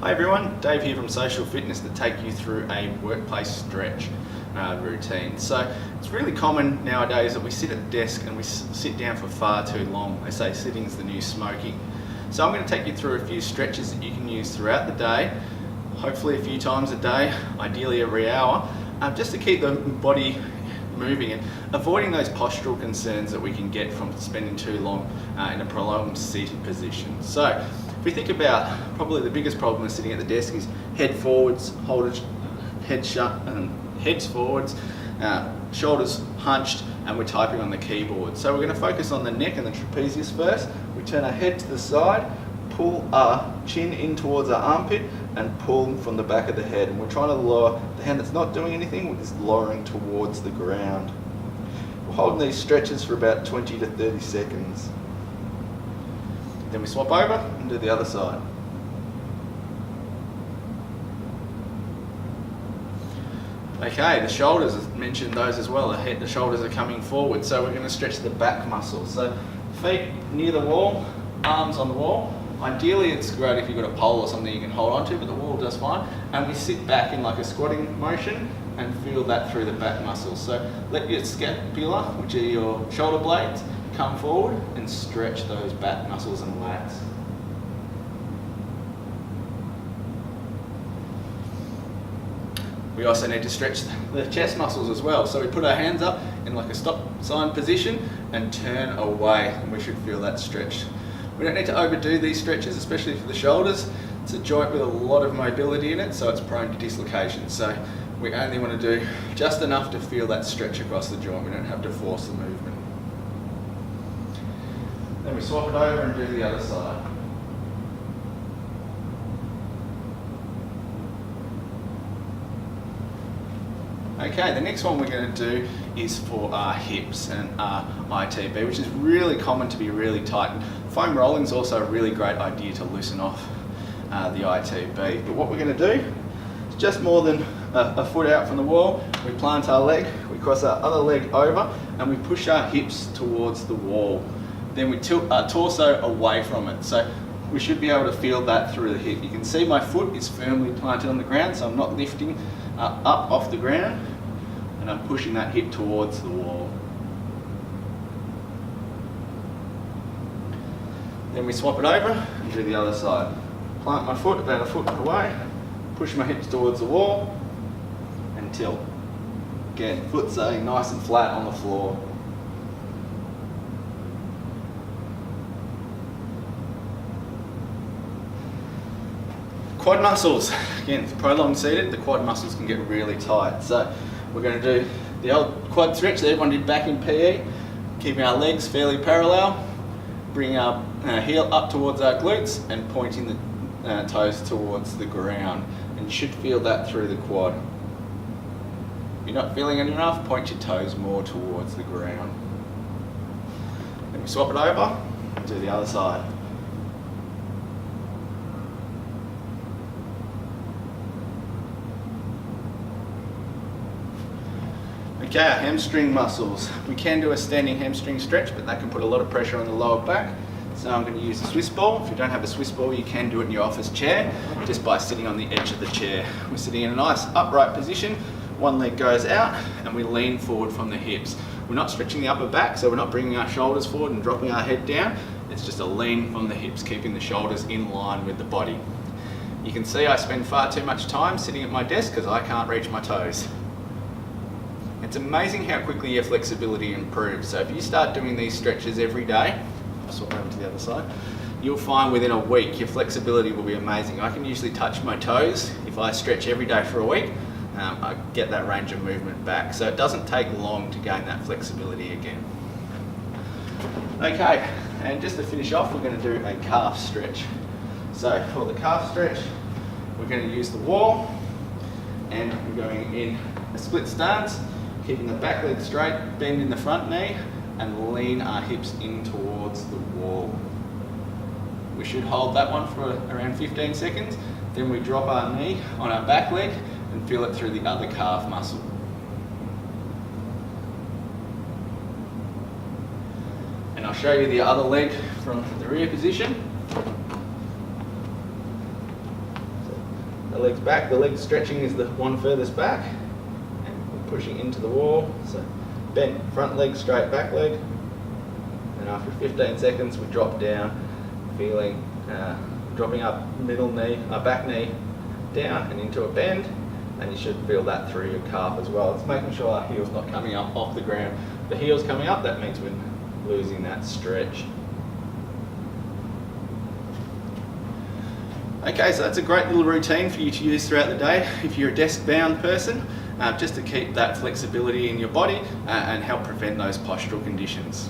Hi everyone, Dave here from Social Fitness to take you through a workplace stretch routine. So it's really common nowadays that we sit at the desk and we sit down for far too long. They say sitting is the new smoking. So I'm going to take you through a few stretches that you can use throughout the day, hopefully a few times a day, ideally every hour, just to keep the body moving and avoiding those postural concerns that we can get from spending too long in a prolonged seated position. So if we think about probably the biggest problem with sitting at the desk is head forwards, head shut, heads forwards, shoulders hunched, and we're typing on the keyboard. So we're going to focus on the neck and the trapezius first. We turn our head to the side, pull our chin in towards our armpit and pull from the back of the head, and we're trying to lower the hand that's not doing anything, is lowering towards the ground. We're holding these stretches for about 20 to 30 seconds. Then we swap over and do the other side. Okay, the shoulders, I mentioned those as well. The shoulders are coming forward, so we're going to stretch the back muscles. So feet near the wall, arms on the wall. Ideally it's great if you've got a pole or something you can hold on to, but the wall does fine. And we sit back in like a squatting motion and feel that through the back muscles. So let your scapula, which are your shoulder blades, come forward and stretch those back muscles and lats. We also need to stretch the chest muscles as well. So we put our hands up in like a stop sign position and turn away, and we should feel that stretch. We don't need to overdo these stretches, especially for the shoulders. It's a joint with a lot of mobility in it, so it's prone to dislocation. So we only want to do just enough to feel that stretch across the joint. We don't have to force the movement. Then we swap it over and do the other side. Okay, the next one we're going to do is for our hips and our ITB, which is really common to be really tight. And foam rolling is also a really great idea to loosen off the ITB. But what we're going to do is just more than a foot out from the wall, we plant our leg, we cross our other leg over, and we push our hips towards the wall. Then we tilt our torso away from it. So we should be able to feel that through the hip. You can see my foot is firmly planted on the ground, so I'm not lifting up off the ground, and I'm pushing that hip towards the wall. Then we swap it over and do the other side. Plant my foot about a foot away, push my hips towards the wall, and tilt. Again, foot staying nice and flat on the floor. Quad muscles, again, prolonged seated, the quad muscles can get really tight. So we're going to do the old quad stretch that everyone did back in PE, keeping our legs fairly parallel, bring our heel up towards our glutes and pointing the toes towards the ground. And you should feel that through the quad. If you're not feeling it enough, point your toes more towards the ground. Then we swap it over and do the other side. Okay, our hamstring muscles. We can do a standing hamstring stretch, but that can put a lot of pressure on the lower back. So I'm going to use a Swiss ball. If you don't have a Swiss ball, you can do it in your office chair, just by sitting on the edge of the chair. We're sitting in a nice upright position. One leg goes out, and we lean forward from the hips. We're not stretching the upper back, so we're not bringing our shoulders forward and dropping our head down. It's just a lean from the hips, keeping the shoulders in line with the body. You can see I spend far too much time sitting at my desk because I can't reach my toes. It's amazing how quickly your flexibility improves. So if you start doing these stretches every day, I'll swap over to the other side, you'll find within a week your flexibility will be amazing. I can usually touch my toes. If I stretch every day for a week, I get that range of movement back. So it doesn't take long to gain that flexibility again. Okay, and just to finish off, we're going to do a calf stretch. So for the calf stretch, we're going to use the wall, and we're going in a split stance, keeping the back leg straight, bend in the front knee, and lean our hips in towards the wall. We should hold that one for around 15 seconds. Then we drop our knee on our back leg and feel it through the other calf muscle. And I'll show you the other leg from the rear position. So the legs back. The leg stretching is the one furthest back, and we're pushing into the wall. So bent front leg, straight back leg, and after 15 seconds we drop down, feeling dropping up middle knee, back knee down and into a bend, and you should feel that through your calf as well. It's making sure our heel's not coming up off the ground. If the heel's coming up, that means we're losing that stretch. Okay, so that's a great little routine for you to use throughout the day if you're a desk-bound person, just to keep that flexibility in your body and help prevent those postural conditions.